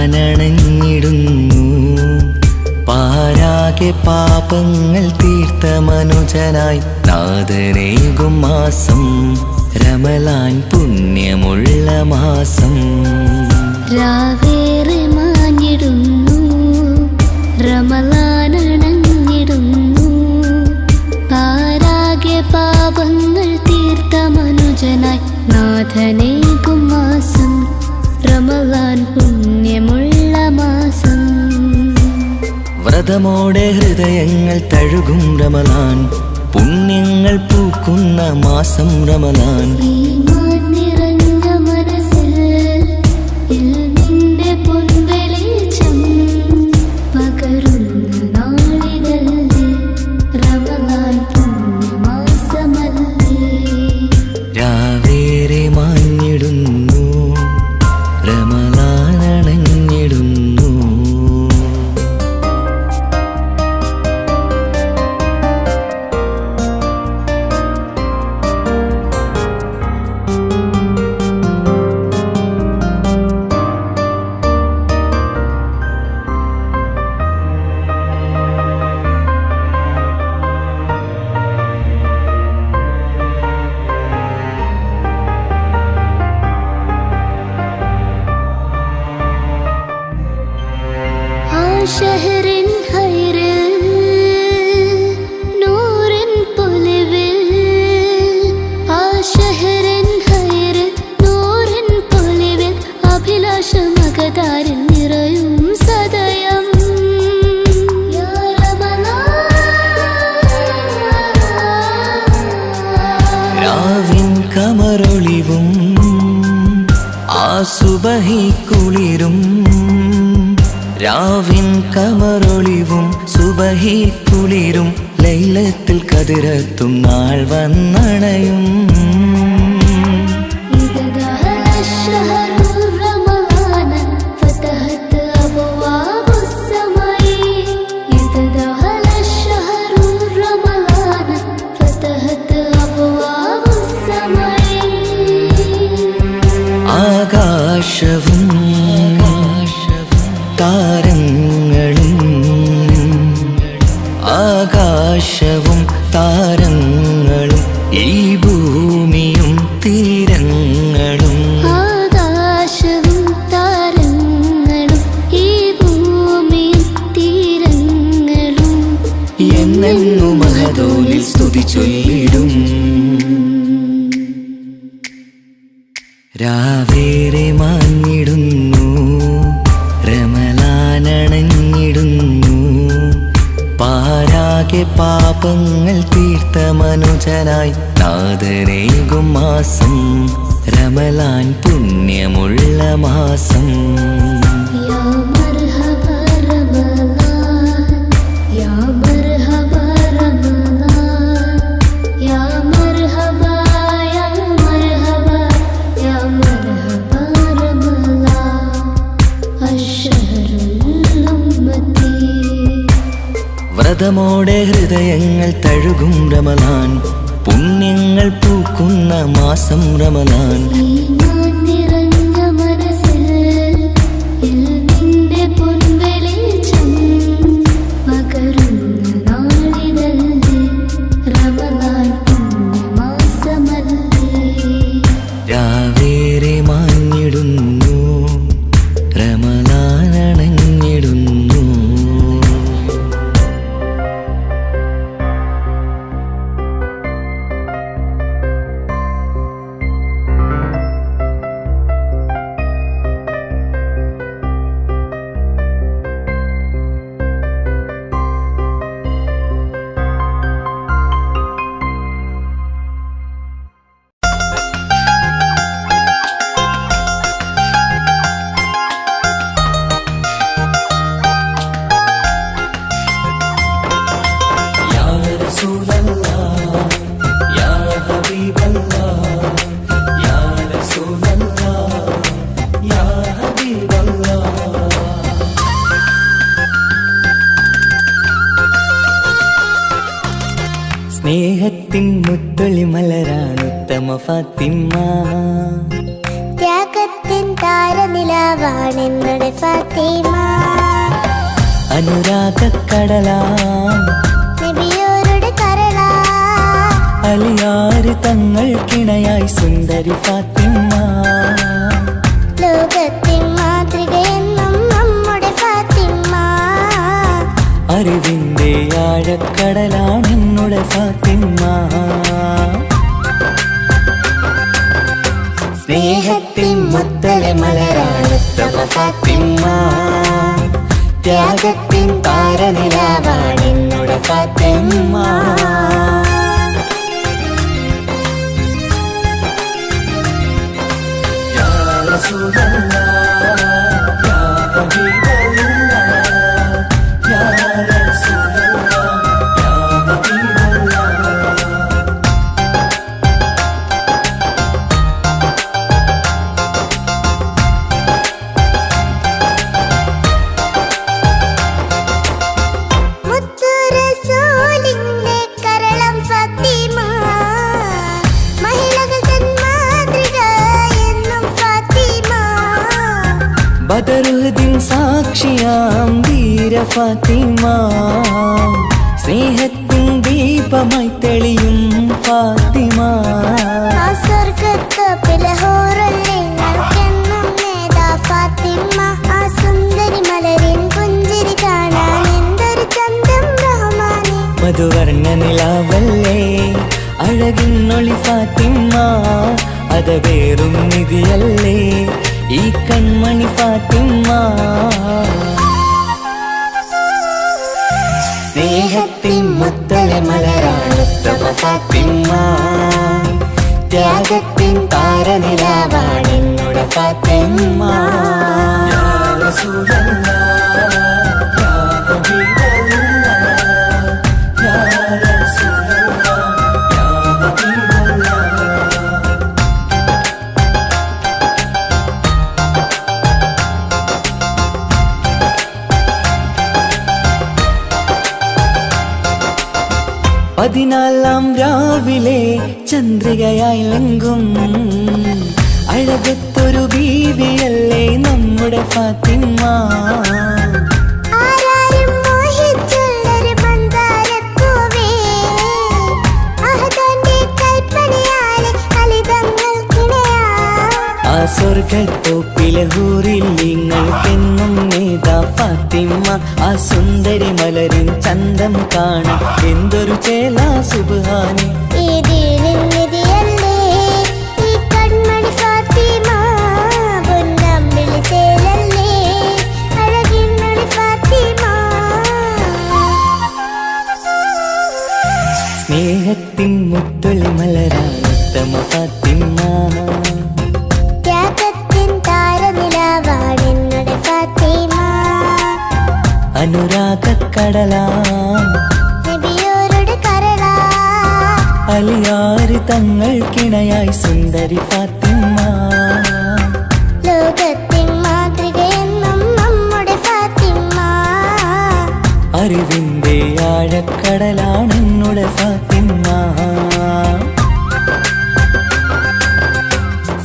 റമളാനണഞ്ഞിടുന്നു. പാരാകെ പാപങ്ങൾ തീർത്ത മനുജനായി നാഥനേകും മാസം റമളാൻ പുണ്യമുള്ള മാസം. രാവേറെ മാഞ്ഞിടുന്നു, റമളാനണഞ്ഞിടുന്നു. പാരാകെ പാപങ്ങൾ തീർത്ത മനുജനായി നാഥനേകും മാസം റമളാൻ പുണ്യമുള്ള മാസം. വ്രതമോടെ ഹൃദയങ്ങൾ തഴുകും റമളാൻ, പുണ്യങ്ങൾ പൂക്കുന്ന മാസം റമളാൻ. രാവേറെ മാഞ്ഞിടുന്നു, റമളാനണഞ്ഞിടുന്നു. ഷഹറിൻ ഹൈറിൽ നൂറിൻ പൊലിവിൽ, ആ ഷഹറിൻ ഹൈറിൽ നൂറിൻ പൊലിവിൽ അഭിലാഷമകതാരിൽ നിറയും സദയം. രാവിൻ കമറൊളിവും ആ സുബഹി കുളിരും, രാവിൻ കമറൊളിവും സുബഹി കുളിരും ലൈലത്തുൽ ഖദ്റത്തും നാൾ വന്നണയും. ആകാശവും താരങ്ങളും, ആകാശവും താരങ്ങളും ഈ ഭൂമിയും തീരങ്ങളും. ആകാശവും താരങ്ങളും ഈ ഭൂമിയും തീരങ്ങളും എന്നെന്നു മഹദോലിൽ സ്തുതി ചൊല്ലിടും. രാവേറെ മാഞ്ഞിടുന്നു, റമളാനണഞ്ഞിടുന്നു. പാരാകെ പാപങ്ങൾ തീർത്ത മനുജനായി നാഥനേകും മാസം റമളാൻ പുണ്യമുള്ള മാസം. യാ മർഹബ റമളാൻ, യാ മർഹബ റമളാൻ, യാ മർഹബ, യാ മർഹബ, യാ മർഹബ റമളാൻ അശ്ശഹറുൽ ഉമ്മത്തി. വ്രതമോടെ ഹൃദയങ്ങൾ തഴുകും റമളാൻ, പുണ്യങ്ങൾ പൂക്കുന്ന മാസം റമളാൻ. രാവേറെ മാഞ്ഞിടുന്നു, റമളാനണഞ്ഞിടുന്നു. സ്നേഹത്തിൻ മുത്തൊളി മലരാണ് ഉത്തമ ഫാത്തിമ, ത്യാഗത്തിൻ താരനില താരനിലാവാണെന്നുടെ ഫാത്തിമ. അനുരാഗക്കടലാം നബിയോരുടെ കരളാ, അലിയാര് തങ്ങൾക്കിണയായി സുന്ദരി ഫാത്തിമ. ലോകത്തിൻ മാതൃകയെന്നും നമ്മുടെ ഫാത്തിമ. അറിവിന്റെ ആഴക്കടലാണെന്നുടെ ഫാത്തിമ. സ്നേഹത്തിൻ മുത്തലെ മലരാണുത്തമ ഫാത്തിമ. ത്യാഗത്തിൻ താരനിലാവാണെന്നുടെ ഫാത്തിമ. യാ റസൂലല്ലാഹ്, യാ ഹബീബല്ലാഹ്, യാ റസൂലല്ലാഹ്, യാ ഹബീബല്ലാഹ്. മുത്തു റസൂലിന്റെ കരളം ഫാത്തിമ. മഹിളകൾ തൻ മാതൃക എന്നും ഫാത്തിമ. ബദറുദ്ദീൻ സാക്ഷിയാം വീര ഫാത്തിമ. സ്നേഹത്തിൻ ദീപമായി തെളിയും ഫാത്തിമ. ആ സ്വർഗത്തോപ്പിലെ ഹൂറുല്ലേ ഞങ്ങൾക്കെന്നും നേതാ ഫാത്തിമ. ആ സുന്ദരി മലരിൻ പുഞ്ചിരി കാണാൻ എന്തൊരു ചന്തം റഹ്മാനെ. മധുവർണ്ണ നിലാവല്ലേ അഴകിന്നൊളി ഫാത്തിമ. അതവേറും നിധിയല്ലേ ഈ കൺമണി ഫാത്തിമ. സ്നേഹത്തിൻ മുത്തലെ മലരാണുത്തമ ഫാത്തിമ. ത്യാഗത്തിൻ താരനിലാവാണെന്നുടെ ഫാത്തിമ. യാ റസൂലല്ലാഹ്, യാ ഹബീബല്ലാഹ്, യാ റസൂലല്ലാഹ്, യാ ഹബീബല്ലാഹ്. പതിനാലാം രാവിലെ ചന്ദ്രികയായി ലങ്കും അഴകത്തൊരു ബീവിയല്ലേ നമ്മുടെ ഫാത്തിമ. ആരാരും മോഹിച്ചുള്ളൊരു മന്ദാരപ്പൂവേ, അഹദന്റെ കൽപ്പനയാലെ ഫലിതങ്ങൾക്കിണയാ. ആ സ്വർഗത്തോപ്പിലെ ഹൂറിൽ നിങ്ങൾക്കെന്നും നേതാ ഫാത്തിമ. ആ സുന്ദരി മലരിൻ ചന്തം കാണാൻ എന്തൊരു ചേലാ സുബ്ഹാനി. ഈ ദീനിൻ നിധിയല്ലേ ഈ കൺമണി ഫാത്തിമ. പൊന്നമ്പിളി ചേലല്ലേ അഴകിന്നൊളി ഫാത്തിമ. സ്നേഹത്തിൻ മുത്തൊളി മലരാണുത്തമ ഫാത്തിമ. ത്യാഗത്തിൻ താരനിലാവാണെന്നുടെ ഫാത്തിമ. അനുരാഗക്കടലാം നബിയോരുടെ കരളാ, അലിയാര് തങ്ങൾക്കിണയായി സുന്ദരി ഫാത്തിമ. ലോകത്തിൻ മാതൃകയെന്നും നമ്മുടെ ഫാത്തിമ. അറിവിന്റെ ആഴക്കടലാണെന്നുടെ ഫാത്തിമ.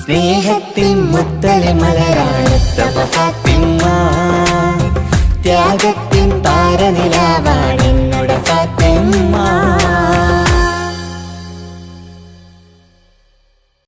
സ്നേഹത്തിൻ മുത്തലെ മലരാണുത്തമ ഫാത്തിമ. ത്യാഗത്തിൻ താരനിലാവാണ്